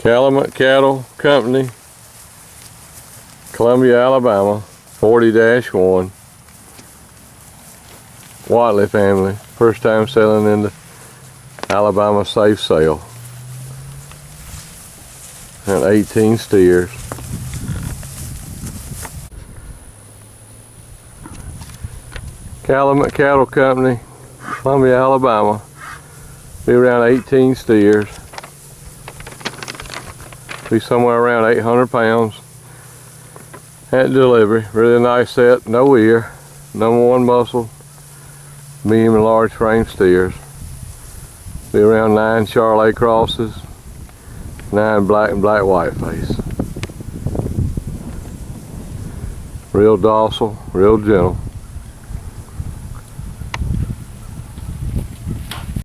CALUMET Cattle Company, Columbia, Alabama, 40-1. Watley family, first time selling into Alabama safe sale. And 18 steers. CALUMET Cattle Company, Columbia, Alabama, be around 18 steers. Be somewhere around 800 pounds at delivery. Really nice set, no ear, number one muscle, medium and large frame steers. Be around 9 Charolais crosses, 9 black and black white face. Real docile, real gentle.